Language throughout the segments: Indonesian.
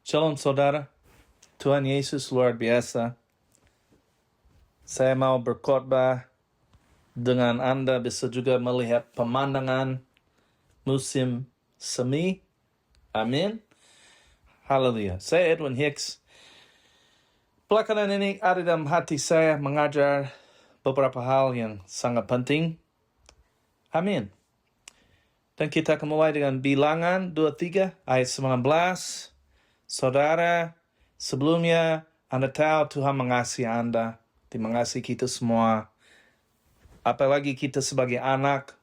Shalom saudara, Tuhan Yesus luar biasa. Saya mau berkhotbah dengan Anda bisa juga melihat pemandangan musim semi. Amin. Haleluya. Saya Edwin Hicks. Belakangan ini ada dalam hati saya mengajar beberapa hal yang sangat penting. Amin. Dan kita akan mulai dengan Bilangan 23 ayat 19. Saudara, sebelumnya Anda tahu Tuhan mengasihi Anda, Dia mengasihi kita semua. Apalagi kita sebagai anak,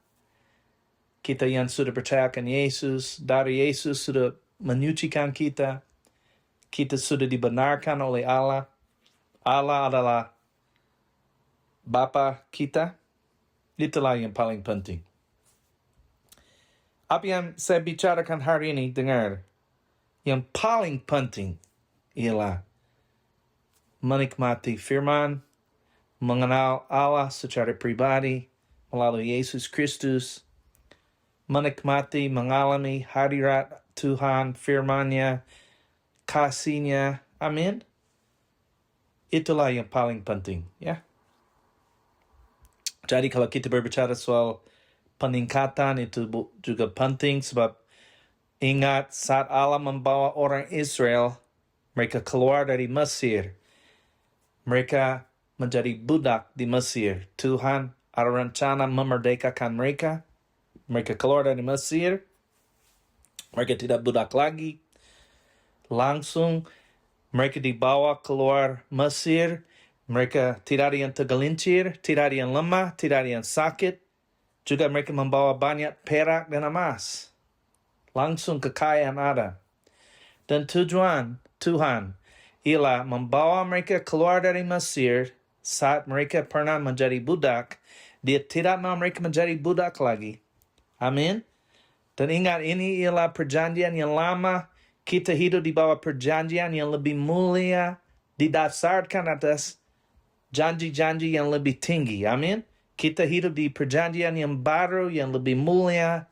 kita yang sudah percayakan Yesus, dari Yesus sudah menyucikan kita, kita sudah dibenarkan oleh Allah. Allah adalah Bapa kita, itulah yang paling penting. Apa yang saya bicarakan hari ini, dengar, yang paling penting ialah menikmati firman, mengenal Allah secara pribadi melalui Yesus Kristus, menikmati, mengalami hadirat Tuhan, firman-Nya, kasih-Nya. Amin. Itulah yang paling penting, ya. Jadi kalau kita berbicara soal peningkatan, itu juga penting sebab ingat saat Allah membawa orang Israel, mereka keluar dari Mesir, mereka menjadi budak di Mesir. Tuhan ada rencana memerdekakan mereka. Mereka keluar dari Mesir. Mereka tidak budak lagi. Langsung mereka dibawa keluar Mesir. Mereka tidak ada yang tergelincir, tidak ada yang lemah, tidak ada yang sakit. Juga mereka membawa banyak perak dan emas. Langsung kekayaan ada. Dan tujuan Tuhan ialah membawa mereka keluar dari Mesir saat mereka pernah menjadi budak. Dia tidak mau mereka menjadi budak lagi. Amin. Dan ingat, ini ialah perjanjian yang lama. Kita hidup di bawah perjanjian yang lebih mulia, didasarkan atas janji-janji yang lebih tinggi. Amin. Kita hidup di perjanjian yang baru, yang lebih mulia,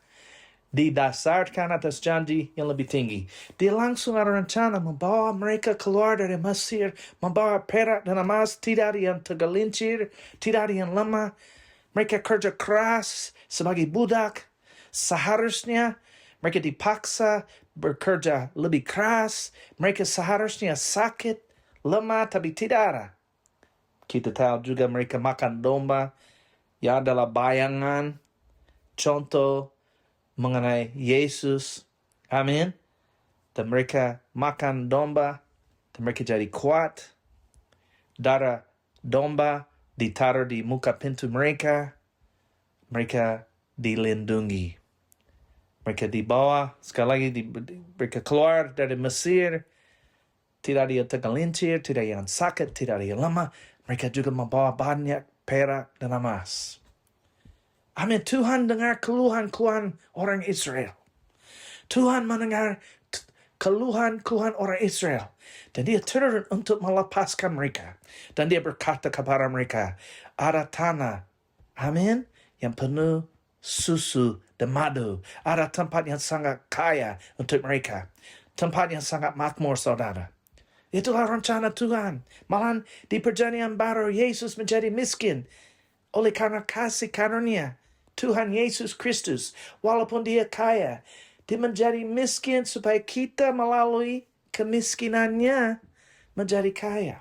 didasarkan atas janji yang lebih tinggi. Dia langsung ada rencana membawa mereka keluar dari Mesir, membawa perak dan emas, tidak ada yang tergelincir, tidak ada yang lemah. Mereka kerja keras sebagai budak. Seharusnya mereka dipaksa bekerja lebih keras. Mereka seharusnya sakit, lemah, tapi tidak ada. Kita tahu juga mereka makan domba, yang adalah bayangan, contoh mengenai Yesus. Amin. Dan mereka makan domba, dan mereka jadi kuat. Darah domba ditaruh di muka pintu mereka. Mereka dilindungi. Mereka dibawa, sekali lagi mereka keluar dari Mesir. Tidak ada yang tergelincir, tidak ada yang sakit, tidak ada yang lemah. Mereka juga membawa banyak perak dan emas. Amin. Tuhan dengar keluhan-keluhan orang Israel. Tuhan mendengar keluhan-keluhan orang Israel. Dan dia turun untuk melepaskan mereka. Dan dia berkata kepada mereka, ada tanah, amin, yang penuh susu dan madu. Ada tempat yang sangat kaya untuk mereka. Tempat yang sangat makmur, saudara. Itulah rencana Tuhan. Malah di perjanjian baru, Yesus menjadi miskin oleh karena kasih karunia Tuhan Yesus Kristus. Walaupun dia kaya, dia menjadi miskin supaya kita melalui kemiskinannya menjadi kaya.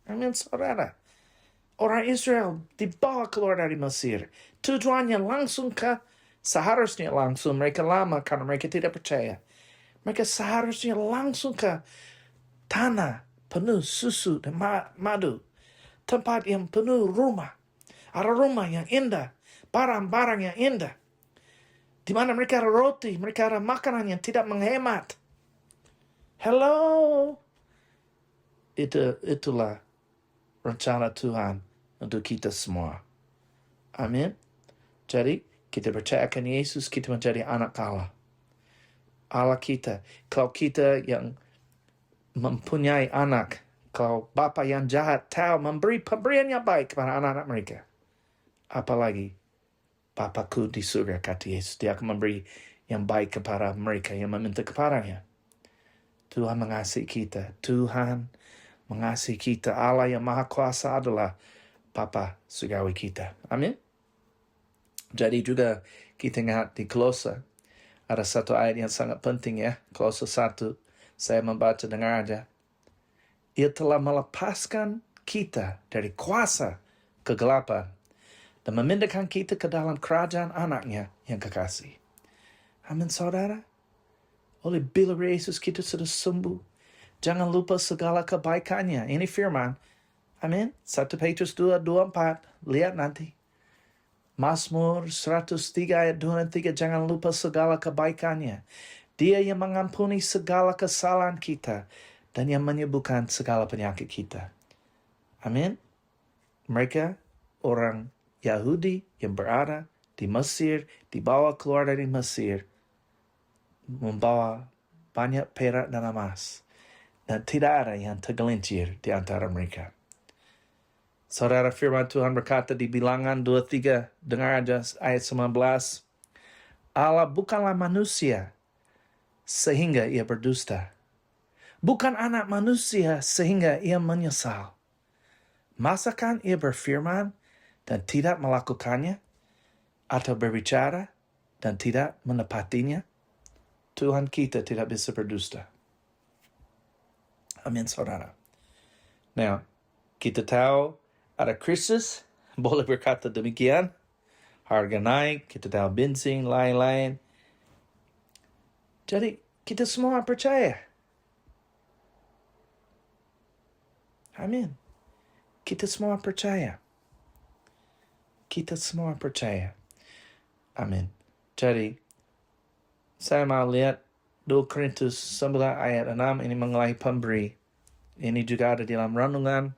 Amin, saudara. Orang Israel dibawa keluar dari Mesir. Tujuannya langsung seharusnya langsung mereka lama karena mereka tidak percaya. Mereka seharusnya langsung ke tanah penuh susu dan madu. Tempat yang penuh rumah. Ada rumah yang indah. Barang-barang yang indah. Di mana mereka ada roti. Mereka ada makanan yang tidak menghemat. Hello. Itulah rencana Tuhan untuk kita semua. Amin. Jadi kita percayakan Yesus, kita menjadi anak Allah. Allah kita. Kalau kita yang mempunyai anak, kalau bapa yang jahat tahu memberi pemberian yang baik kepada anak-anak mereka, apalagi Bapakku di surga, kata Yesus, dia akan memberi yang baik kepada mereka yang meminta kepadanya. Tuhan mengasihi kita. Tuhan mengasihi kita. Allah yang Maha Kuasa adalah Bapa surgawi kita. Amin. Jadi juga kita ingat di Kolose. Ada satu ayat yang sangat penting ya. Kolose 1. Saya membaca dengar aja. Ia telah melepaskan kita dari kuasa kegelapan dan memindahkan kita ke dalam kerajaan anaknya yang kekasih. Amin saudara. Oleh bila Yesus kita sudah sembuh. Jangan lupa segala kebaikannya. Ini firman. Amin. 1 Petrus 2:24. Lihat nanti. Mazmur 103 ayat 2 dan 3. Jangan lupa segala kebaikannya. Dia yang mengampuni segala kesalahan kita dan yang menyembuhkan segala penyakit kita. Amin. Mereka orang Yahudi yang berada di Mesir, dibawa keluar dari Mesir, membawa banyak perak dan emas. Dan tidak ada yang tergelincir di antara mereka. Saudara, firman Tuhan berkata di Bilangan 23, dengar aja ayat 19. Allah bukanlah manusia sehingga ia berdusta. Bukan anak manusia sehingga ia menyesal. Masakan ia berfirman dan tidak melakukannya? Atau berbicara dan tidak menepatinya? Tuhan kita tidak bisa berdusta. Amin, saudara. Nah, kita tahu ada krisis, boleh berkata demikian. Harga naik, kita tahu bensin, lain-lain. Jadi, kita semua percaya. Amin. Kita semua percaya. Kita semua percaya. Amin. Jadi, saya mau lihat 2 Korintus 9 ayat 6 ini mengenai pemberi. Ini juga ada di dalam renungan.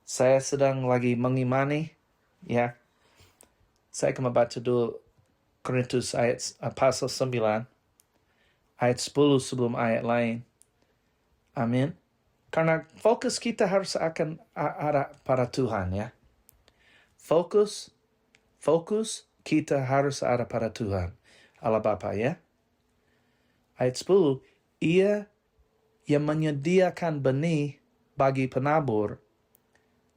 Saya sedang lagi mengimani, ya. Saya akan membaca 2 Korintus pasal 9, ayat 10 sebelum ayat lain. Amin. Karena fokus kita harus akan ada pada Tuhan, ya. Fokus kita harus ada pada Tuhan, Allah Bapa, ya. Ayat 10, ia yang menyediakan benih bagi penabur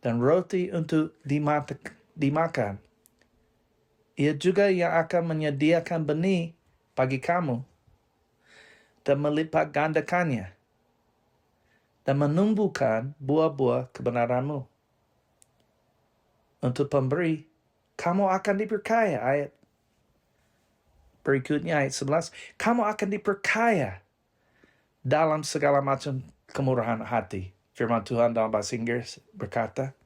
dan roti untuk dimakan. Ia juga yang akan menyediakan benih bagi kamu dan melipat gandakannya dan menumbuhkan buah-buah kebenaranmu. Untuk pemberi, kamu akan diperkaya. Ayat berikutnya, ayat 11. Kamu akan diperkaya dalam segala macam kemurahan hati. Firman Tuhan dalam bahasa Inggris berkata,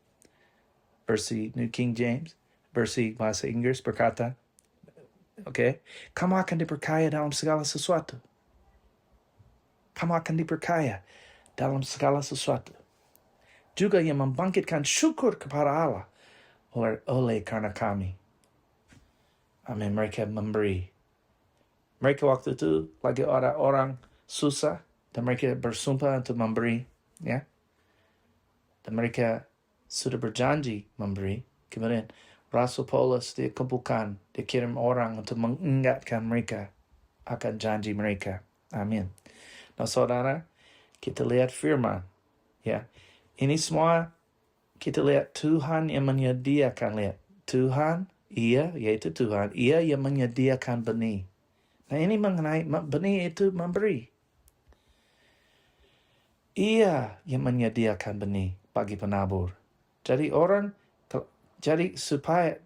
versi New King James, versi bahasa Inggris berkata, kamu akan diperkaya dalam segala sesuatu. Kamu akan diperkaya dalam segala sesuatu. Juga yang membangkitkan syukur kepada Allah oleh karena kami. Amin. Mereka memberi. Mereka waktu itu lagi ada orang susah dan mereka bersumpah untuk memberi, ya. Dan mereka sudah berjanji memberi. Kemudian Rasul Paulus dia kumpulkan, dia kirim orang untuk mengingatkan mereka akan janji mereka. Amin. Nah saudara, kita lihat firman, ya. Ini semua kita lihat Tuhan yang menyediakan, lihat. Tuhan, yaitu Tuhan, ia yang menyediakan benih. Nah ini mengenai benih itu memberi. Ia yang menyediakan benih bagi penabur. Jadi supaya,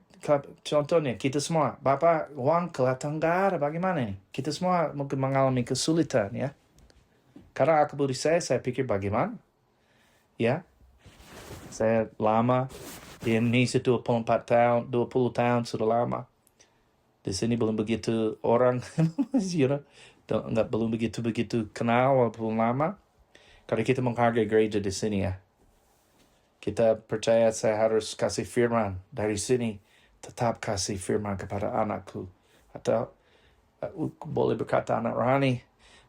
contohnya kita semua, Bapak uang kelihatan nggak ada, bagaimana nih? Kita semua mungkin mengalami kesulitan, ya. Karena aku budi saya pikir bagaimana? Ya, saya lama di Indonesia 24 tahun, 20 tahun sudah lama. Di sini belum begitu orang, belum begitu kenal walaupun lama. Karena kita menghargai gereja di sini, ya. Kita percaya saya harus kasih firman dari sini. Tetap kasih firman kepada anakku. Atau boleh berkata anak rohani,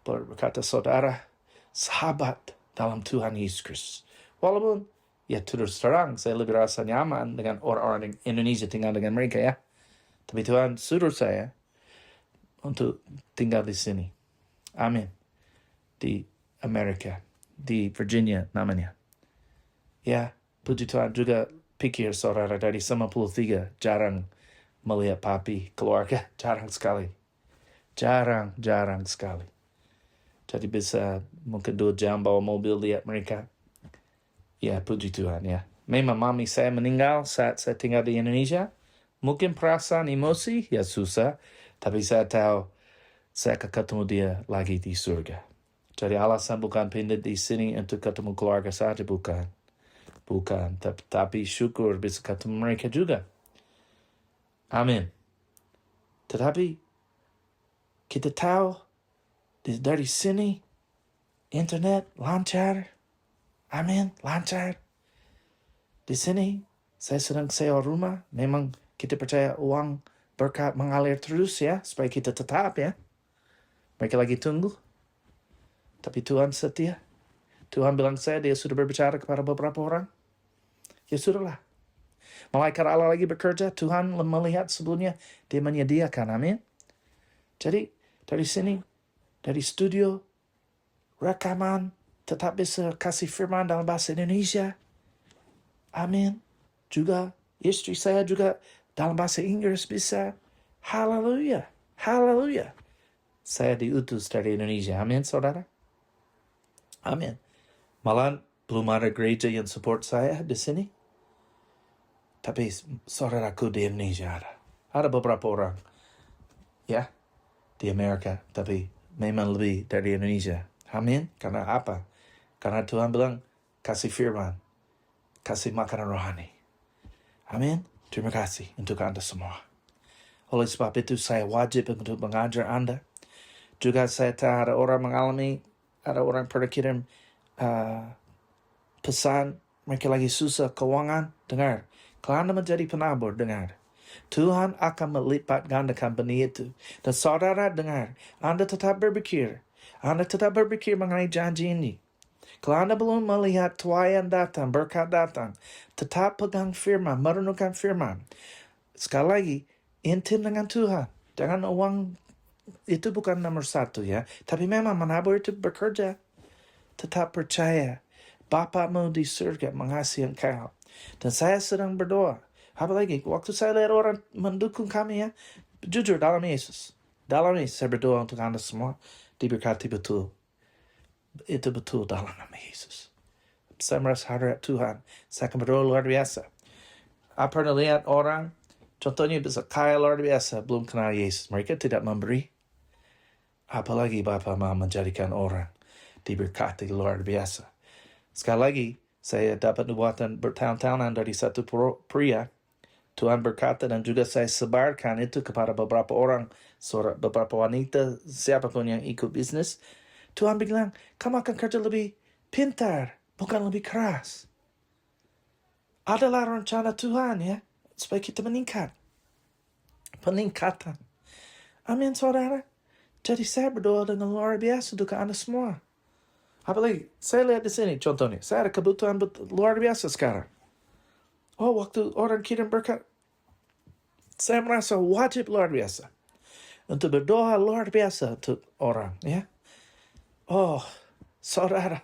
boleh berkata saudara, sahabat dalam Tuhan Yesus Kristus. Walaupun ya terus terang saya lebih rasa nyaman dengan orang-orang Indonesia tinggal dengan mereka, ya. Tapi Tuhan suruh saya untuk tinggal di sini. Amin. Di Amerika. Di Virginia namanya. Ya, puji Tuhan juga pikir saudara dari 93 jarang melihat papi keluarga. Jarang sekali. Jarang sekali. Jadi bisa mungkin 2 jam bawa mobil lihat mereka. Ya, puji Tuhan ya. Memang mami saya meninggal saat saya tinggal di Indonesia. Mungkin perasaan emosi ya susah. Tapi saya tahu saya akan ketemu dia lagi di surga. Jadi alasan bukan pindah di sini untuk ketemu keluarga saja, bukan. Bukan, tapi syukur bisa ketemu mereka juga. Amin. Tetapi kita tahu dari sini internet lancar. Amin, lancar. Di sini saya sedang sewa rumah. Memang kita percaya uang berkat mengalir terus ya, supaya kita tetap ya. Mereka lagi tunggu. Tapi Tuhan setia. Tuhan bilang dia sudah berbicara kepada beberapa orang. Ya sudahlah. Malaikat Allah lagi bekerja. Tuhan melihat sebelumnya dia menyediakan. Amin. Jadi dari sini, dari studio, rekaman, tetap bisa kasih firman dalam bahasa Indonesia. Amin. Juga istri saya juga dalam bahasa Inggris bisa. Haleluya. Haleluya. Saya diutus dari Indonesia. Amin, saudara. Amin. Malah belum ada gereja yang support saya di sini. Tapi saudaraku di Indonesia ada. Ada beberapa orang. Ya. Di Amerika. Tapi memang lebih dari Indonesia. Amin. Karena apa? Karena Tuhan bilang kasih firman. Kasih makanan rohani. Amin. Terima kasih untuk Anda semua. Oleh sebab itu saya wajib untuk mengajar Anda. Juga saya tahu ada orang mengalami, ada orang pernah kirim pesan, mereka lagi susah keuangan. Dengar, kalau Anda menjadi penabur, dengar. Tuhan akan melipat gandakan benih itu. Dan saudara dengar, Anda tetap berpikir. Anda tetap berpikir mengenai janji ini. Kalau Anda belum melihat tuaian datang, berkat datang, tetap pegang firman, merenungkan firman. Sekali lagi, intim dengan Tuhan. Jangan uang itu bukan nomor 1 ya. Tapi memang menabur itu bekerja. Tetap percaya. Bapamu di surga mengasihi engkau. Dan saya sedang berdoa. Apalagi waktu saya lihat orang mendukung kami ya. Jujur dalam Yesus. Dalam Yesus saya berdoa untuk Anda semua. Diberkati betul. Itu betul dalam nama Yesus. Saya merasa hadirat Tuhan. Saya akan berdoa luar biasa. Apa pernah lihat orang, contohnya bisa kaya luar biasa, belum kenal Yesus. Mereka tidak memberi. Apalagi Bapa mau menjadikan orang diberkati luar biasa. Sekali lagi, saya dapat nubuatan bertahun-tahunan dari satu pria. Tuhan berkata dan juga saya sebarkan itu kepada beberapa orang, beberapa wanita, siapapun yang ikut bisnis. Tuhan bilang, kamu akan kerja lebih pintar, bukan lebih keras. Adalah rencana Tuhan ya, supaya kita meningkat. Peningkatan. Amin, saudara. Jadi saya berdoa dengan luar biasa untuk Anda semua. Apalagi, saya lihat di sini, contohnya, saya ada kebutuhan luar biasa sekarang. Oh, waktu orang kirim berkat, saya merasa wajib luar biasa. Untuk berdoa luar biasa untuk orang, ya. Oh, saudara,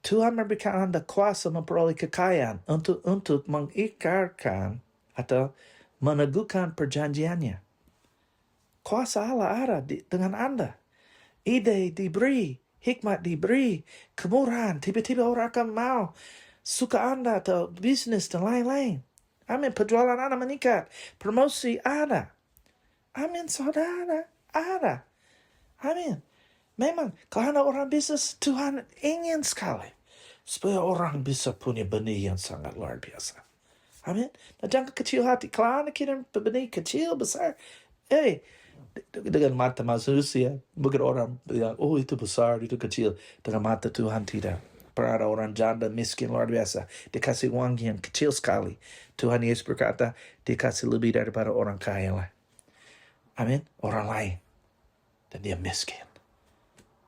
Tuhan memberikan Anda kuasa memperoleh kekayaan untuk mengikrarkan atau meneguhkan perjanjiannya. Kuasa Allah ada dengan Anda. Ide diberi, hikmat diberi, kemurahan. Tiba-tiba orang akan mau suka Anda atau bisnis dan lain-lain. Amin. Penjualan Anda meningkat. Promosi ada. Amin, saudara. Ada. Amin. Memang, kalau Anda orang bisnis, Tuhan ingin sekali supaya orang bisa punya benih yang sangat luar biasa. Amin. Nah, jangan kecil hati. Kalau Anda kirim benih kecil, besar, dengan mata manusia, mungkin orang bilang, oh itu besar, itu kecil. Dengan mata Tuhan tidak. Pernah ada orang janda miskin luar biasa. Dikasih uang yang kecil sekali. Tuhan Yesus berkata, dikasih lebih daripada orang kaya lah. Amin. Orang lain. Dan dia miskin.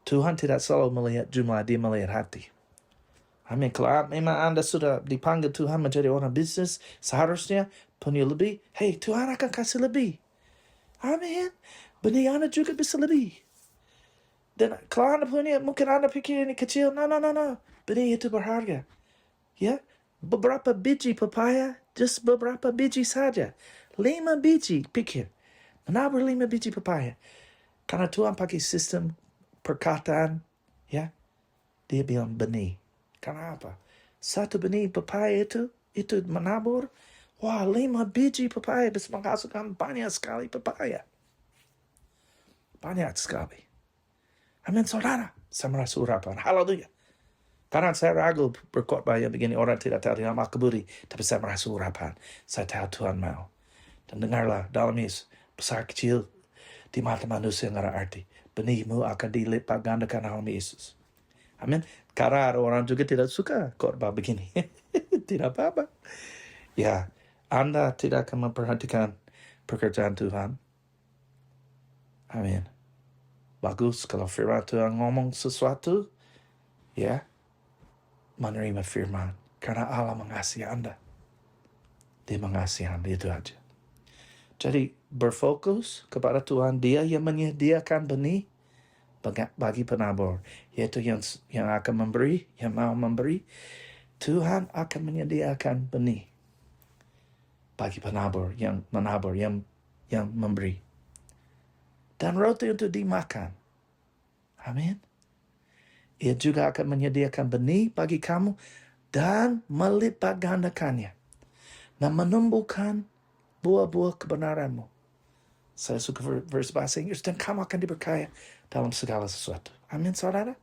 Tuhan tidak selalu melihat jumlah, dia melihat hati. Amin. Kalau memang Anda sudah dipanggil Tuhan menjadi orang bisnis, seharusnya punya lebih. Hey, Tuhan akan kasih lebih. Amin. Benih Anda juga bisa lebih. Dan kalau Anda punya, mungkin Anda pikir ini kecil. No. Benih itu berharga. Ya, beberapa biji pepaya, just beberapa biji saja. 5 biji, pikir. Menabur 5 biji pepaya. Karena Tuhan pakai sistem perkataan, ya, dia bilang benih. Karena apa? Satu benih pepaya itu menabur, wah 5 biji pepaya bisa menghasilkan banyak sekali pepaya. Banyak sekali. Amin, saudara. Saya merasa urapan. Haleluya. Karena saya ragu berkhotbah yang begini, orang tidak tahu dalam Al-Kaburi. Tapi saya merasa urapan. Saya tahu Tuhan mau. Dan dengarlah, dalam Yesus, besar kecil di mata manusia yang ada arti. Benihmu akan dilipat gandakan dalam Yesus. Amin. Karena ada orang juga tidak suka khotbah begini. Tidak apa-apa. Ya, Anda tidak akan memperhatikan pekerjaan Tuhan. Amin. Bagus kalau firman Tuhan ngomong sesuatu, ya, menerima firman. Karena Allah mengasihi Anda. Dia mengasihi Anda, itu aja. Jadi berfokus kepada Tuhan. Dia yang menyediakan benih bagi penabur. Yaitu yang akan memberi, yang mau memberi. Tuhan akan menyediakan benih bagi penabur, yang menabur, yang memberi. Dan roti untuk dimakan. Amin. Ia juga akan menyediakan benih bagi kamu dan melipat gandakannya. Dan menumbuhkan buah-buah kebenaranmu. Saya suka verse bahasa Inggris. Dan kamu akan diberkaya dalam segala sesuatu. Amin, saudara.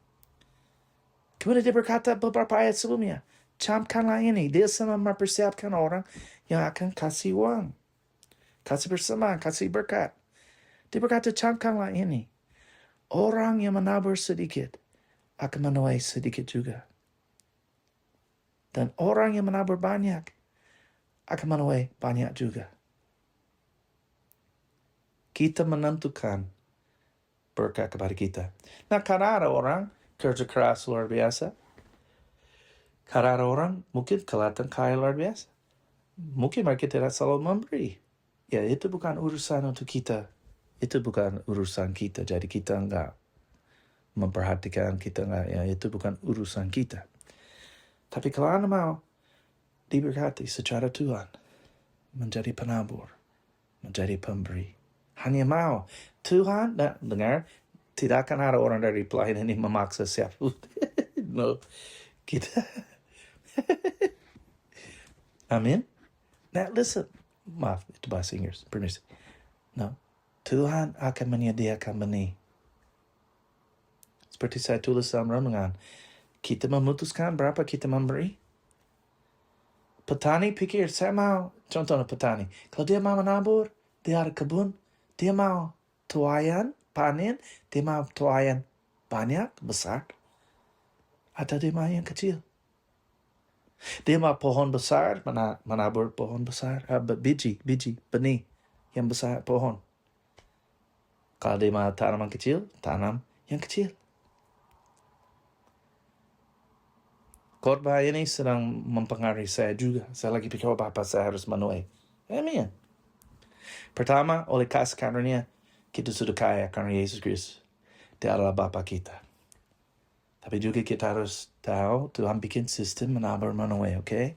Kemudian dia berkata beberapa ayat sebelumnya. Camkanlah ini. Dia sama mempersiapkan orang yang akan kasih uang. Kasih persembahan, kasih berkat. Dia berkata, camkanlah ini. Orang yang menabur sedikit akan menuai sedikit juga. Dan orang yang menabur banyak akan menuai banyak juga. Kita menentukan berkat kepada kita. Nah, karena ada orang kerja keras luar biasa. Karena ada orang mungkin kelihatan kaya luar biasa. Mungkin mereka tidak selalu memberi. Ya, itu bukan urusan untuk kita. Itu bukan urusan kita. Jadi kita enggak memperhatikan, kita enggak, ya itu bukan urusan kita. Tapi kalau Anda mau diberkati secara Tuhan, menjadi penabur, menjadi pemberi, hanya mau Tuhan, dengar, tidak akan ada orang dari pelayan ini memaksa siapa. No, kita. Amin. Now listen, maaf, itu bahasa Inggris, permisi. No, Tuhan akan menyediakan benih. Seperti saya tulis dalam renungan, kita memutuskan berapa kita memberi. Petani pikir, saya mau, contohnya petani, kalau dia mau menabur, dia ada kebun, dia mau tuayan, panen, dia mau tuayan banyak, besar, atau dia mau yang kecil. Dia mau pohon besar, menabur pohon besar, biji, benih yang besar, pohon. Kalau dia mau tanaman kecil, tanam yang kecil. Khotbah ini sedang mempengaruhi saya juga. Saya lagi pikir apa saya harus menuai. Amin. Pertama, oleh kasih karunia, kita sudah kaya karena Yesus Kristus. Dia adalah Bapa kita. Tapi juga kita harus tahu Tuhan bikin sistem menabur menuai, oke?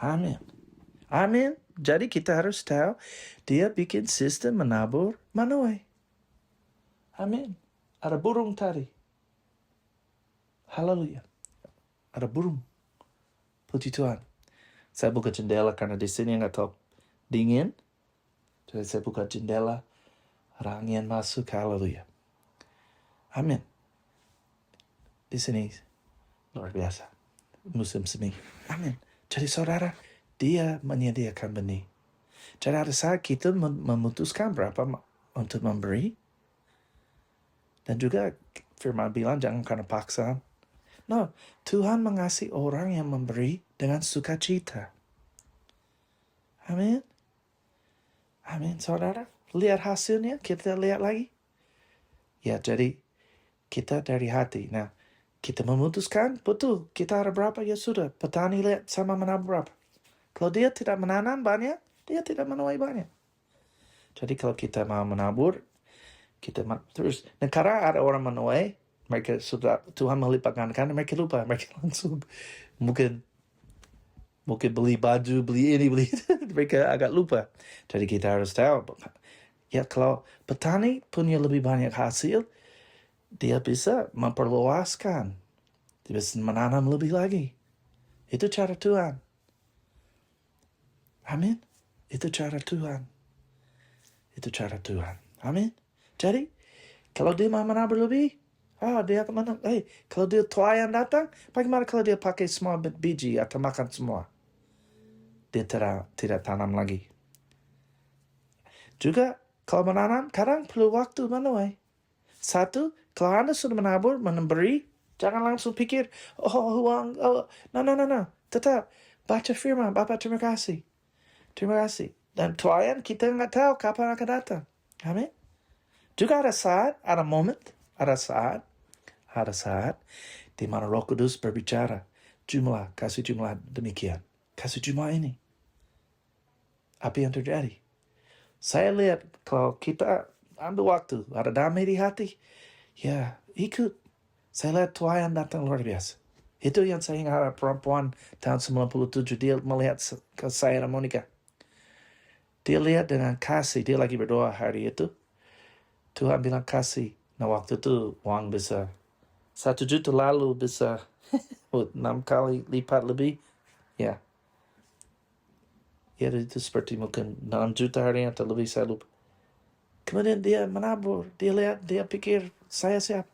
Amin. Amin. Jadi kita harus tahu dia bikin sistem menabur menuai. Amin. Ada burung tadi. Haleluya. Ada burung. Puji Tuhan. Saya buka jendela karena di sini nggak tahu dingin. Jadi saya buka jendela. Ada angin masuk. Haleluya. Amin. Di sini luar biasa. Musim semi. Amin. Jadi saudara, dia menyediakan benih. Jadi ada saat kita memutuskan berapa untuk memberi. Dan juga firman bilang jangan karena paksaan. No, Tuhan mengasihi orang yang memberi dengan sukacita. Amin. Amin, saudara. Lihat hasilnya, kita lihat lagi. Ya, jadi kita dari hati. Nah, kita memutuskan, betul, kita ada berapa, ya sudah. Petani lihat sama menabur berapa. Kalau dia tidak menanam banyak, dia tidak menuai banyak. Jadi kalau kita mau menabur, Terus negara ada orang menuai, mereka sudah Tuhan melipat gandakan, mereka lupa, mereka langsung mungkin beli baju, beli ini, beli itu. Mereka agak lupa. Jadi kita harus tahu, ya kalau petani punya lebih banyak hasil, dia bisa memperluaskan, dia bisa menanam lebih lagi. Itu cara Tuhan. Amin. Itu cara Tuhan. Itu cara Tuhan. Amin. Jadi, kalau dia mau menabur lebih, dia akan menabur. Kalau dia tuayan datang, bagaimana kalau dia pakai semua biji atau makan semua? Dia tidak tanam lagi. Juga, kalau menanam, kadang perlu waktu menuai. Satu, kalau Anda sudah menabur, memberi, jangan langsung pikir, uang, no. Tetap, baca firman, Bapak terima kasih. Terima kasih. Dan tuayan kita nggak tahu kapan akan datang. Amin. Juga ada saat, ada saat di mana Roh Kudus berbicara. Kasih jumlah demikian. Kasih jumlah ini. Apa yang terjadi? Saya lihat kalau kita ambil waktu, ada damai di hati, ya ikut. Saya lihat tuayan datang luar biasa. Itu yang saya ingat, perempuan tahun 97, dia melihat ke saya dan Monica. Dia lihat dengan kasih, dia lagi berdoa hari itu. Tuhan bilang kasih. Nah waktu itu uang besar. 1 juta lalu bisa 6 kali lipat lebih. Ya. Ya itu seperti mungkin 6 juta hari atau lebih, saya lupa. Kemudian dia menabur. Dia lihat, dia pikir saya siap.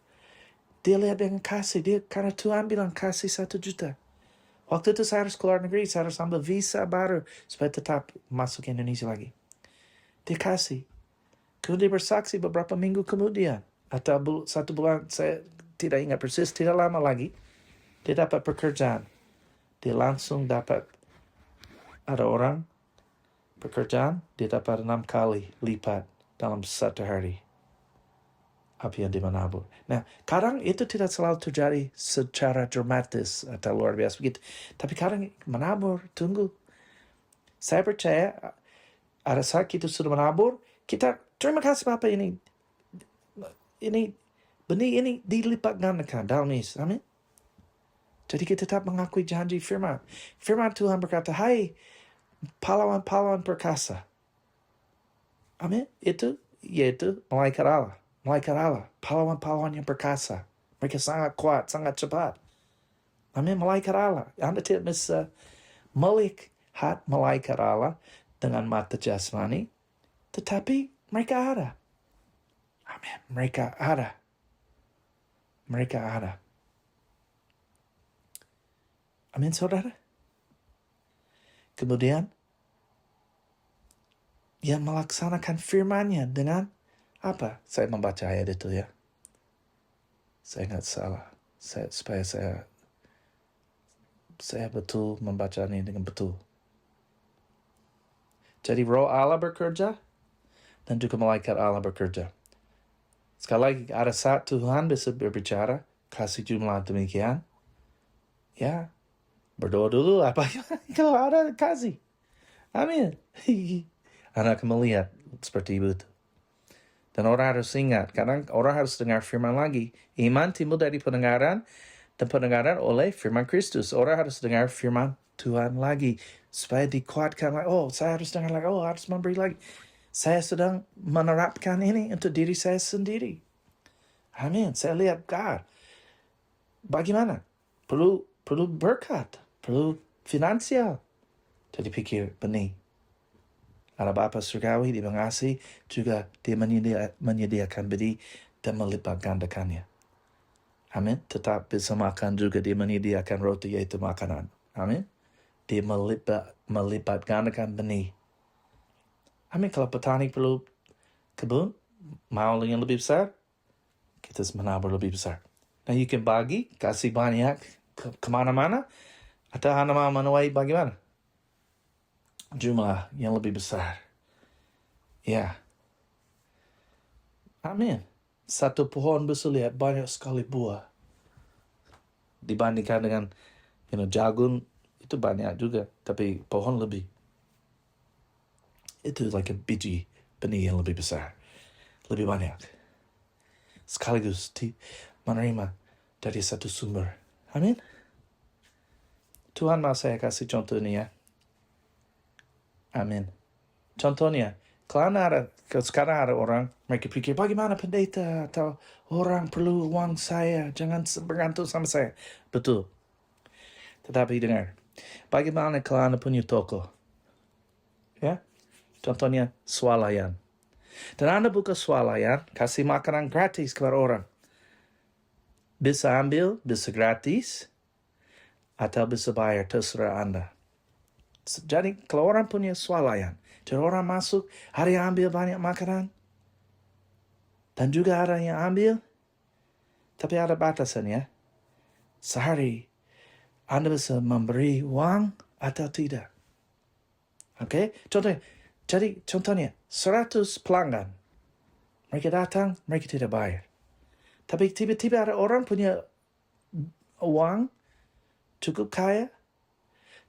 Dia lihat dengan kasih. Karena Tuhan bilang kasih 1 juta. Waktu itu saya harus keluar negeri. Saya harus ambil visa baru supaya tetap masuk ke Indonesia lagi. Dia kasih. Kemudian dia bersaksi beberapa minggu kemudian. Atau 1 bulan, saya tidak ingat persis. Tidak lama lagi. Dia dapat pekerjaan. Dia langsung dapat, ada orang pekerjaan, dia dapat 6 kali lipat dalam 1 hari apa yang dia menabur. Nah, kadang itu tidak selalu terjadi secara dramatis atau luar biasa begitu. Tapi kadang menabur, tunggu. Saya percaya ada saat kita sudah menabur, kita terima kasih Bapak ini benih ini dilipat gandakan dalam Yesus. Amin. Jadi kita tetap mengakui janji firman. Firman Tuhan berkata, hai pahlawan-pahlawan perkasa. Amin. Itu yaitu malaikat Allah. Malaikat Allah, pahlawan-pahlawan yang perkasa. Mereka sangat kuat, sangat cepat. Amin. Malaikat Allah. Anda tidak bisa melihat malaikat Allah dengan mata jasmani, tetapi mereka ada. Amin. Mereka ada. Mereka ada. Amin, saudara. Kemudian, yang melaksanakan firman-Nya dengan apa? Saya membaca ayat itu ya. Saya nggak salah. Supaya saya betul membaca ini dengan betul. Jadi roh Allah bekerja dan juga malaikat Allah bekerja. Sekali lagi, ada saat Tuhan bisa berbicara, kasih jumlah demikian. Ya, berdoa dulu apa kalau ada kasih. Amin. Anak melihat seperti itu. Dan orang harus ingat, kadang orang harus dengar firman lagi. Iman timbul dari pendengaran, dan pendengaran oleh firman Kristus. Orang harus dengar firman Tuhan lagi, supaya dikuatkan lagi. Saya harus dengar lagi. Harus memberi lagi. Saya sedang menerapkan ini untuk diri saya sendiri. Amin. Saya lihat God. Bagaimana? Perlu berkat, perlu finansial. Jadi pikir benih. Ada Bapa Surgawi, dia mengasihi, juga dia menyediakan benih dan melipat gandakannya. Amin. Tetap bisa makan juga, dia menyediakan roti, yaitu makanan. Amin. Dia melipat gandakan benih. Amin. Kalau petani perlu kebun, mau yang lebih besar, kita menabur lebih besar. Nah, you can bagi, kasih banyak kemana-mana, atau hanya mau menuai bagaimana? Jumlah yang lebih besar. Ya. Amin. Satu pohon bisa lihat banyak sekali buah. Dibandingkan dengan jagung, itu banyak juga. Tapi pohon lebih. Itu like a biji, benih yang lebih besar. Lebih banyak. sekaligus menerima dari satu sumber. Amin. Tuhan mau saya kasih contoh ini ya. Amin. Contohnya, sekarang ada orang, mereka pikir, bagaimana pendeta atau orang perlu uang saya, jangan bergantung sama saya. Betul. Tetapi dengar, bagaimana kalau Anda punya toko? Ya, contohnya swalayan. Dan Anda buka swalayan, kasih makanan gratis kepada orang. Bisa ambil, bisa gratis, atau bisa bayar, terserah Anda. Jadi kalau orang punya swalayan, jadi orang masuk, ada yang ambil banyak makanan, dan juga ada yang ambil, tapi ada batasan ya. Sehari, Anda bisa memberi uang atau tidak. Oke? Contohnya, 100 pelanggan. Mereka datang, mereka tidak bayar. Tapi tiba-tiba ada orang punya uang, cukup kaya,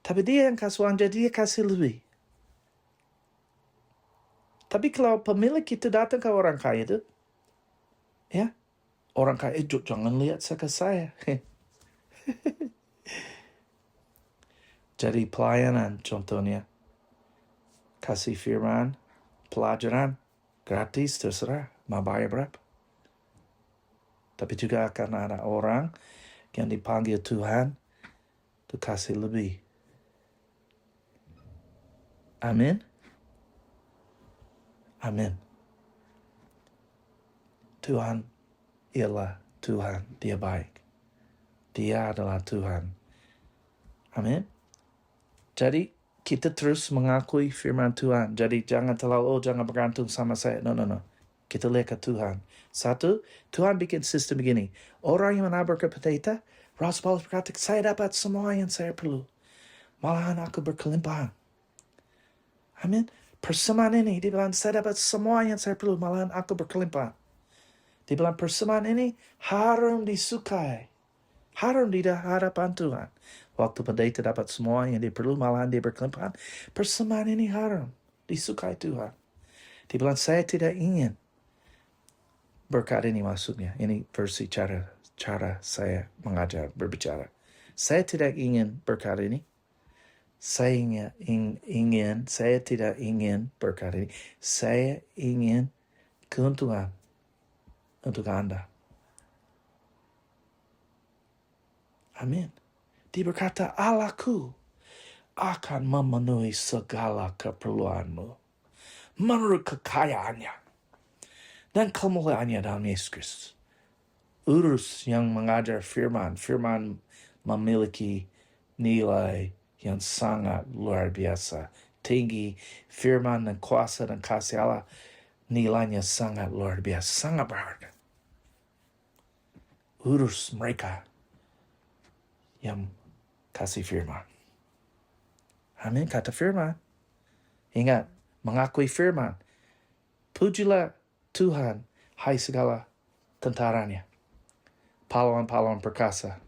tapi dia yang kasih uang, jadi dia kasih lebih. Tapi kalau pemilik itu datang ke orang kaya itu, ya, orang kaya, jangan lihat ke saya. Jadi pelayanan contohnya, kasih firman, pelajaran, gratis, terserah, mau bayar berapa. Tapi juga akan ada orang yang dipanggil Tuhan, itu kasih lebih. Amin. Amin. Tuhan ialah Tuhan, dia baik. Dia adalah Tuhan. Amin. Jadi kita terus mengakui firman Tuhan. Jadi jangan jangan bergantung sama saya. No. Kita lihat ke Tuhan. Satu, Tuhan bikin sistem begini. Orang yang menabur ke pendeta, Rasul Paulus berkata, saya dapat semua yang saya perlu. Malahan aku berkelimpahan. Amin. Persembahan ini, dia bilang, saya dapat semua yang saya perlu. Malahan aku berkelimpahan. Dia bilang, persembahan ini harum disukai. Harum di hadapan Tuhan. Waktu pendeta dapat semua yang dia perlu, malahan dia berkelimpahan. Persembahan ini harum, disukai Tuhan. Dia bilang, saya tidak ingin berkat ini maksudnya. Ini versi cara saya mengajar, berbicara. Saya tidak ingin berkat ini. Saya tidak ingin berkat ini. Saya ingin keuntungan untuk Anda. Amin. Dia berkata, Allahku akan memenuhi segala keperluanmu menurut kekayaannya dan kemuliaannya dalam Yesus Kristus. Urus yang mengajar firman memiliki nilai yang sangat luar biasa, tinggi. Firman dan kuasa dan kasih Allah nilainya sangat luar biasa, sangat berharga. Urus mereka yang kasih firman. Amin, kata firman. Ingat, mengakui firman. Pujilah Tuhan, hai segala tentaranya. Pahlawan-pahlawan perkasa.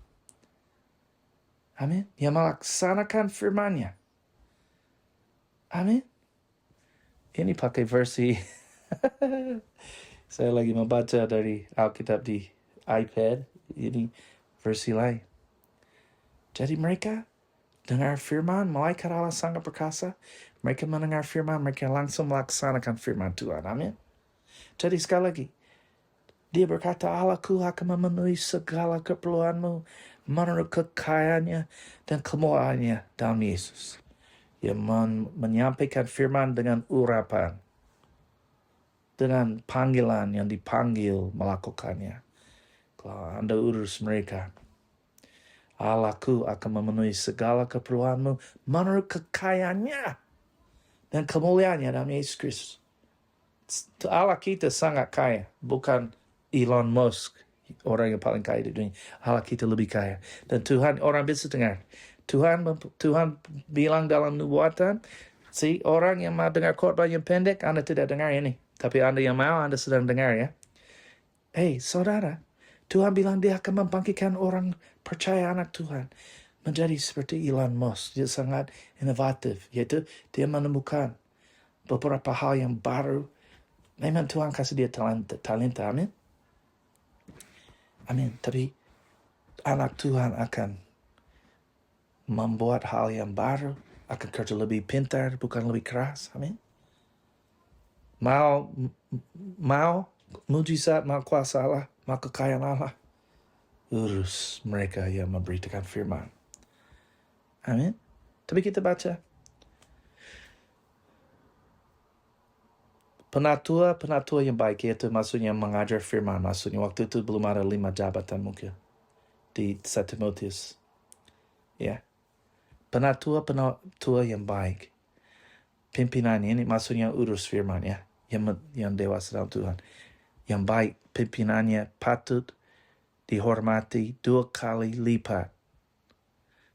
Amin. Yang melaksanakan firman-Nya. Amin. Ini pakai versi. Saya lagi membaca dari Alkitab di iPad. Ini versi lain. Jadi mereka dengar firman, malaikat Allah sangat perkasa. Mereka mendengar firman, mereka langsung melaksanakan firman Tuhan. Amin. Jadi sekali lagi, dia berkata, Allahku akan memenuhi segala keperluanmu menurut kekayaannya dan kemuliaannya dalam Yesus. Yang menyampaikan firman dengan urapan, dengan panggilan yang dipanggil melakukannya. Kalau Anda urus mereka, Allahku akan memenuhi segala keperluanmu menurut kekayaannya dan kemuliaannya dalam Yesus Kristus. Allah kita sangat kaya, bukan Elon Musk, orang yang paling kaya di dunia. Allah kita lebih kaya. Dan Tuhan, orang bisa dengar. Tuhan bilang dalam nubuatan, orang yang mau dengar khotbah yang pendek, Anda tidak dengar ini. Tapi Anda yang mau, Anda sedang dengar ya. Saudara, Tuhan bilang dia akan membangkitkan orang percaya anak Tuhan menjadi seperti Elon Musk. Dia sangat inovatif, yaitu dia menemukan beberapa hal yang baru. Memang Tuhan kasih dia talenta, amin. Amin. Tapi anak Tuhan akan membuat hal yang baru, akan kerja lebih pintar, bukan lebih keras. Amin. Mau mujizat, mau kuasa Allah, mau kekayaan Allah, urus mereka yang memberitakan firman. Amin. Tapi kita baca penatua yang baik itu maksudnya mengajar firman. Maksudnya waktu itu belum ada 5 jabatan mungkin di 1 Timotius. Ya. Penatua yang baik. Pimpinan ini maksudnya urus firman ya. Yang dewasa dalam Tuhan. Yang baik pimpinannya patut dihormati 2 kali lipat.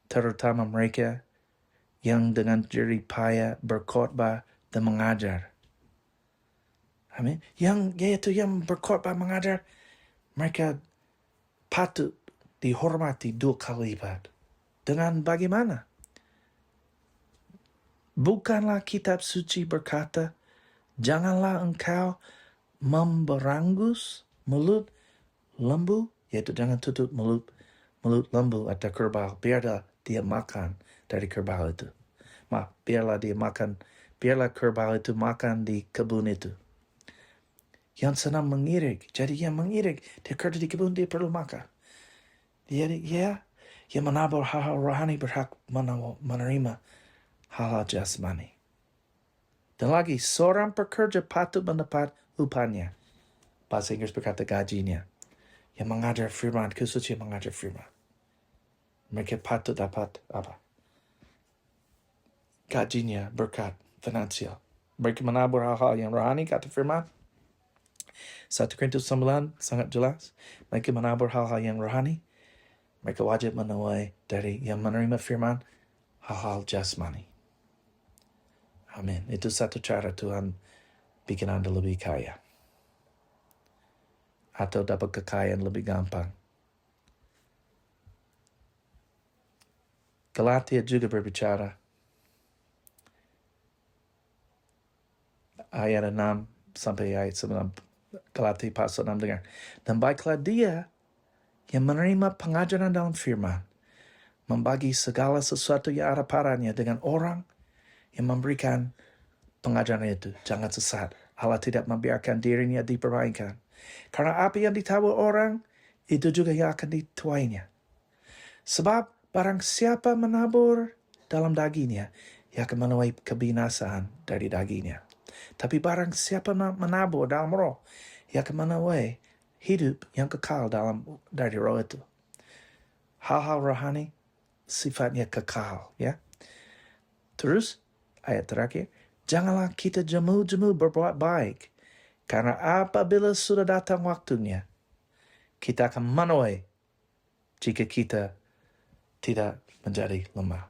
Terutama mereka yang dengan jerih payah berkhotbah dan mengajar. Amin. Yaitu yang berkhotbah mengajar, mereka patut dihormati 2 kali lipat. Dengan bagaimana? Bukanlah kitab suci berkata, janganlah engkau memberangus mulut lembu, yaitu jangan tutup mulut lembu atau kerbau, biarlah dia makan dari kerbau itu. Biarlah kerbau itu makan di kebun itu. Yang senang mengirik, jadi yang mengirik, dia kerja di kebun, dia perlu makan. Jadi yang menabur hal-hal rohani berhak menerima hal-hal jasmani. Dan lagi, seorang pekerja patut mendapat upahnya. Bahasa Inggris berkata gajinya. Yang mengajar firman, khususnya mengajar firman. Mereka patut dapat apa? Gajinya, berkat, finansial. Mereka menabur hal-hal yang rohani, kata firman. 1 Korintus 9 sangat jelas. Mereka menabur hal-hal yang rohani. Mereka wajib menuai dari yang menerima firman hal-hal jasmani. Amin. Itu satu cara Tuhan bikin Anda lebih kaya. Atau dapat kekayaan lebih gampang. Galatia juga berbicara. Ayat 6 sampai ayat 9. Galatia pasal 6 dengar. Dan baiklah dia yang menerima pengajaran dalam firman, membagi segala sesuatu yang ada padanya dengan orang yang memberikan pengajaran itu. Jangan sesat. Allah tidak membiarkan dirinya dipermainkan. Karena apa yang ditabur orang, itu juga yang akan dituainya. Sebab barang siapa menabur dalam dagingnya, ia akan menuai kebinasaan dari dagingnya. Tapi barang siapa menabur dalam roh, ia akan menuai hidup yang kekal dari roh itu. Hal-hal rohani sifatnya kekal, ya. Terus ayat terakhir, janganlah kita jemu-jemu berbuat baik, karena apabila sudah datang waktunya, kita akan menuai jika kita tidak menjadi lemah.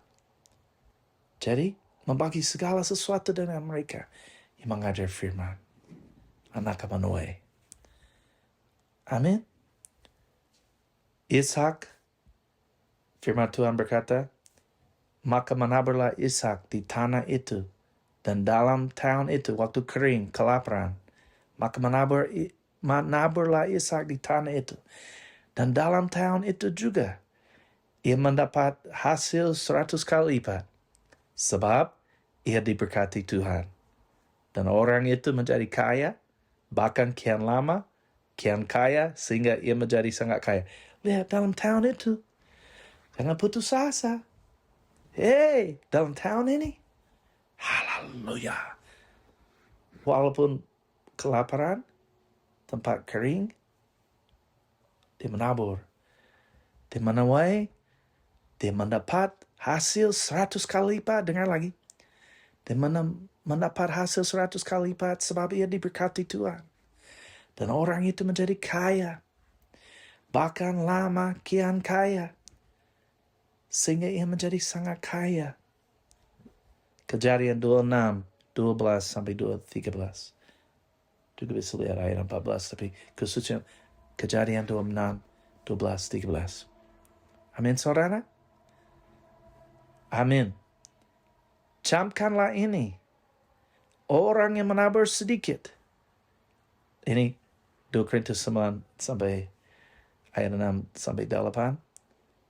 Jadi, membagi segala sesuatu dengan mereka yang mengajar firman, anak akan menuai. Amin. Ishak, firman Tuhan berkata, maka menaburlah Ishak di tanah itu, dan dalam tahun itu, waktu kering, kelaparan, maka menaburlah Ishak di tanah itu. Dan dalam tahun itu juga, ia mendapat hasil 100 kali lipat, sebab ia diberkati Tuhan. Dan orang itu menjadi kaya, bahkan kian lama, kian kaya, sehingga ia menjadi sangat kaya. Lihat dalam tahun itu, jangan putus asa. Dalam tahun ini, haleluya. Walaupun kelaparan, tempat kering, dia menabur, dia menuai, dia mendapat hasil 100 kali lipat. Dengar lagi, dia mendapat hasil 100 kali lipat sebab ia diberkati Tuhan. Dan orang itu menjadi kaya, bahkan lama kian kaya, sehingga ia menjadi sangat kaya. Kejadian 26, 12 sampai 13. Juga bisa lihat ayat 14, tapi khususnya Kejadian 26, 12, 13. Amin, saudara? Amin. Camkanlah ini. Orang yang menabur sedikit. Ini 2 Korintus 9 sampai ayat 6 sampai 8.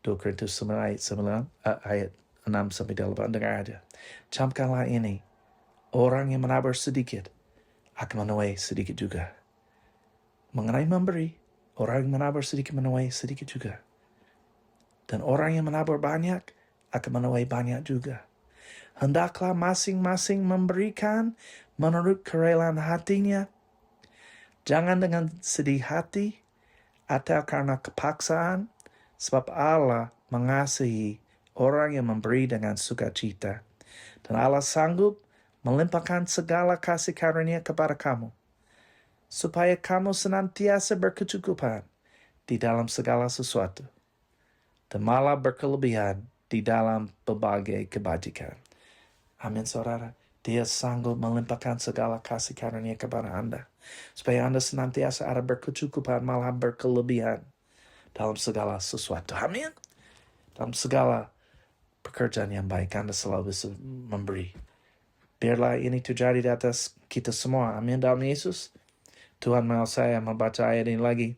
2 Korintus 9 ayat 9, ayat 6 sampai 8. Dengar aja. Camkanlah ini. Orang yang menabur sedikit akan menuai sedikit juga. Mengenai memberi, orang yang menabur sedikit menuai sedikit juga. Dan orang yang menabur banyak akan menuai banyak juga. Hendaklah masing-masing memberikan menurut kerelaan hatinya. Jangan dengan sedih hati atau karena kepaksaan, sebab Allah mengasihi orang yang memberi dengan sukacita. Dan Allah sanggup melimpahkan segala kasih karunia kepada kamu, supaya kamu senantiasa berkecukupan di dalam segala sesuatu, dan malah berkelebihan di dalam berbagai kebajikan. Amin, saudara. Dia sanggup melimpahkan segala kasih karunia kepada Anda, supaya Anda senantiasa ada berkecukupan, malah berkelebihan dalam segala sesuatu. Amin. Dalam segala pekerjaan yang baik, Anda selalu bisa memberi. Biarlah ini terjadi di atas kita semua. Amin. Dalam Yesus. Tuhan mau saya membaca ayat ini lagi.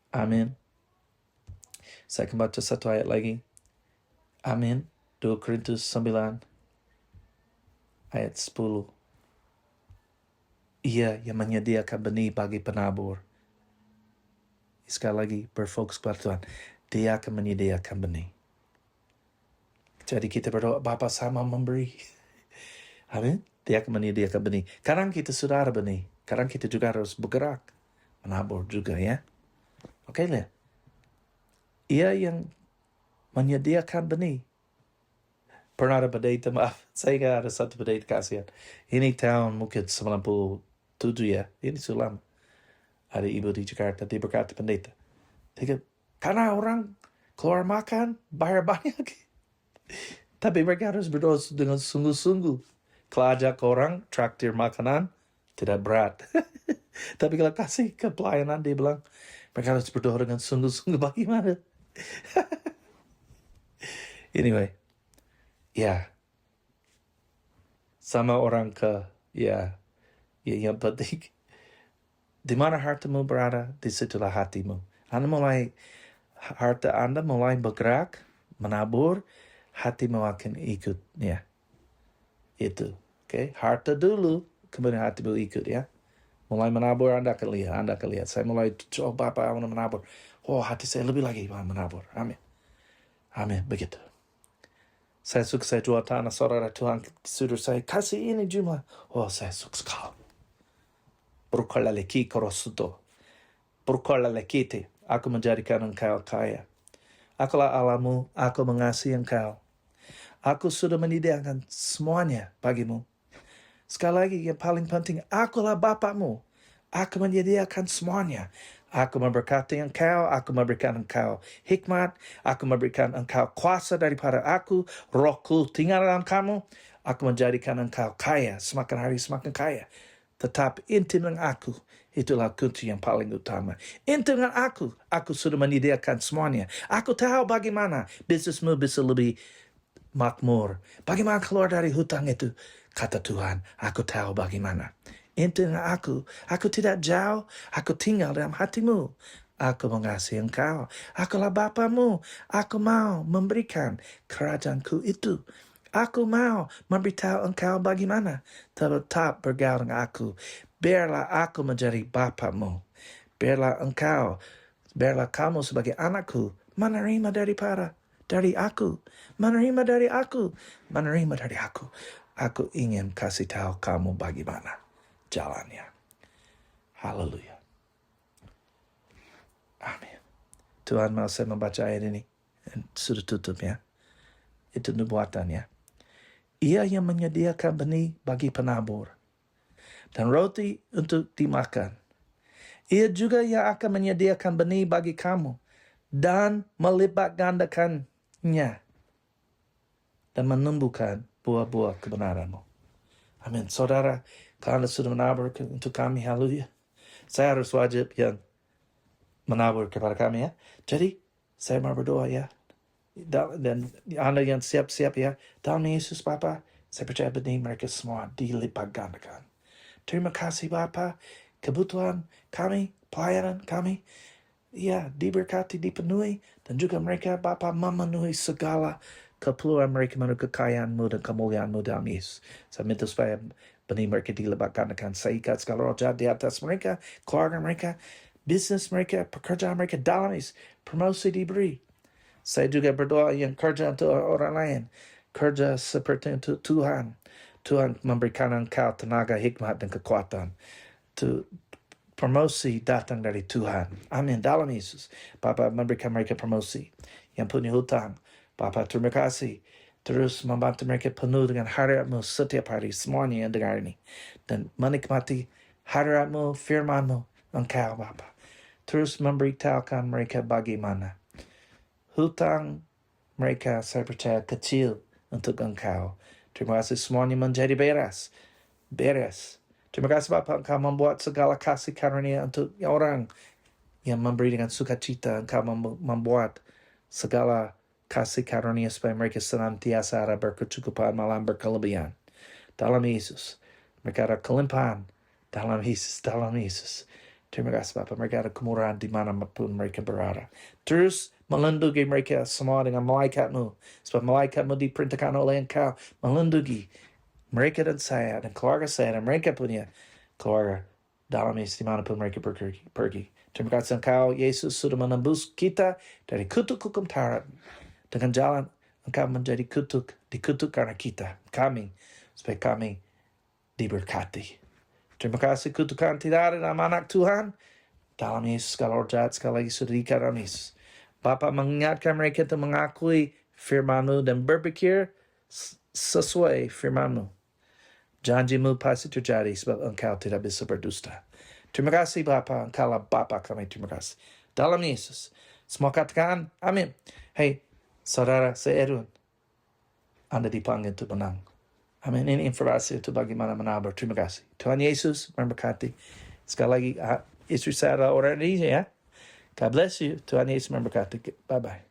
Amin. Saya akan baca satu ayat lagi. Amin. 2 Korintus 9 ayat 10. Ia yang menyediakan benih bagi penabur. Sekali lagi berfokus kepada Tuhan. Dia akan menyediakan benih. Jadi kita berdoa, Bapa sama memberi. Amin. Dia akan menyediakan benih. Kadang kita sudah ada benih. Kadang kita juga harus bergerak. Menabur juga ya. Oke, lihat. Ia yang menyediakan benih. Pernah ada pendeta, maaf. Saya ingat ada satu pendeta kasihan. Ini tahun mungkin 97 ya. Ini sulam. Ada ibu di Jakarta. Dia berkata pendeta. Karena orang keluar makan, bayar banyak. Tapi mereka harus berdoa dengan sungguh-sungguh. Kalau ajak orang traktir makanan, tidak berat. Tapi kalau kasih ke pelayanan, dia bilang, mereka harus berdoa dengan sungguh-sungguh. Bagaimana? Anyway. Ya. Sama orang ya yang penting. Di mana hartamu berada, di situlah hatimu. Harta Anda mulai bergerak, menabur, hatimu akan ikut, ya. Itu, oke. Harta dulu, kemudian hatimu ikut, ya. Mulai menabur, Anda akan lihat. Saya mulai coba apa menabur. Oh, hati saya lebih lagi menabur. Amin. Amin, begitu. Saya suka saya jual tanah, saudara Tuhan suruh saya kasih ini jumlah. Oh, saya suka sekali. Berukala leki korosuto. Berukala lekite. Aku menjadikan engkau kaya. Akulah Allahmu, aku mengasihi engkau. Aku sudah menyediakan semuanya bagimu. Sekali lagi yang paling penting, akulah Bapamu. Aku menyediakan semuanya. Aku memberkati engkau, aku memberikan engkau hikmat, aku memberikan engkau kuasa daripada aku, rohku tinggal dalam kamu, aku menjadikan engkau kaya, semakin hari semakin kaya. Tetap intim dengan aku, itulah kunci yang paling utama. Intim dengan aku sudah menyediakan semuanya. Aku tahu bagaimana bisnismu bisa lebih makmur. Bagaimana keluar dari hutang itu? Kata Tuhan, aku tahu bagaimana. Intim dengan aku tidak jauh, aku tinggal dalam hatimu. Aku mengasihi engkau, akulah Bapamu. Aku mau memberikan kerajaanku itu. Aku mau memberitahu engkau bagaimana tetap bergaul dengan aku. Biarlah aku menjadi Bapamu. Biarlah kamu sebagai anakku menerima dari aku. Menerima dari aku. Aku ingin kasih tahu kamu bagaimana jalannya. Haleluya. Amin. Tuhan mau saya membaca ayat ini. Sudah tutup ya. Itu nubuatannya. Ia yang menyediakan benih bagi penabur dan roti untuk dimakan. Ia juga yang akan menyediakan benih bagi kamu dan melipat gandakannya dan menumbuhkan buah-buah kebenaranmu. Amin. Saudara, kalau Anda sudah menabur untuk kami, haleluya. Saya harus wajib yang menabur kepada kami ya. Jadi, saya mau berdoa ya. Dan Anda yang siap-siap ya. Dalam Yesus Bapa, saya percaya benih mereka semua dilipat gandakan. Terima kasih Bapa, kebutuhan kami, pelayanan kami, ya diberkati, dipenuhi, dan juga mereka Bapa memenuhi segala keperluan mereka menurut kekayaanmu dan kemuliaanmu dalam Yesus. Saya minta supaya benih mereka dilebatkan dengan seikat segala roh jahat di atas mereka, keluarga mereka, bisnis mereka, pekerjaan mereka dalam Yesus. Promosi diberi. Saya juga berdoa yang kerja untuk orang lain. Kerja seperti untuk Tuhan. Tuhan memberikan engkau tenaga, hikmat, dan kekuatan. Promosi datang dari Tuhan. Amin. Dalam Yesus. Bapa memberikan mereka promosi. Yang punya hutang. Bapa terima kasih. Terus membantu mereka penuh dengan hadiratmu setiap hari. Semuanya yang dengar ini. Dan menikmati hadiratmu, firmanmu. Engkau Bapa. Terus memberitahukan mereka bagaimana hutang mereka saya percaya kecil untuk engkau. Terima kasih semuanya menjadi beres. Terima kasih Bapa, engkau membuat segala kasih karunia untuk orang yang memberi dengan sukacita. Engkau membuat segala kasih karunia supaya mereka senantiasa ada berkecukupan malam berkelebihan. Dalam Yesus. Mereka ada kelimpahan. Dalam Yesus. Terima kasih Bapa, mereka ada kemurahan dimanapun mereka berada. Terus melindungi mereka semua dengan malaikatmu. Sebab malaikatmu diperintahkan oleh engkau melindungi mereka dan saya dan keluarga saya dan mereka punya keluarga dalam Yesus dimanapun mereka pergi. Terima kasih engkau Yesus sudah menembus kita dari kutuk hukum Taurat. Dengan jalan engkau menjadi dikutuk karena kami, supaya kami diberkati. Terima kasih kutukan tidak ada dalam anak Tuhan. Dalam Yesus segala roh jahat sekali lagi sudah diikat dalam Yesus. Bapa mengingatkan mereka untuk mengakui firman-Mu dan berpikir sesuai firman-Mu. Janjimu pasti terjadi sebab engkau tidak bisa berdusta. Terima kasih Bapa, engkaulah Bapa kami, terima kasih. Dalam Yesus. Semua katakan amin. Hey, saudara, saya Edwin. Anda dipanggil untuk menang. Amin. Ini informasi untuk bagaimana menabur. Terima kasih. Tuhan Yesus memberkati. Sekali lagi, istri saya adalah orang Indonesia ya. God bless you. Tuhan Yesus memberkati. Bye-bye.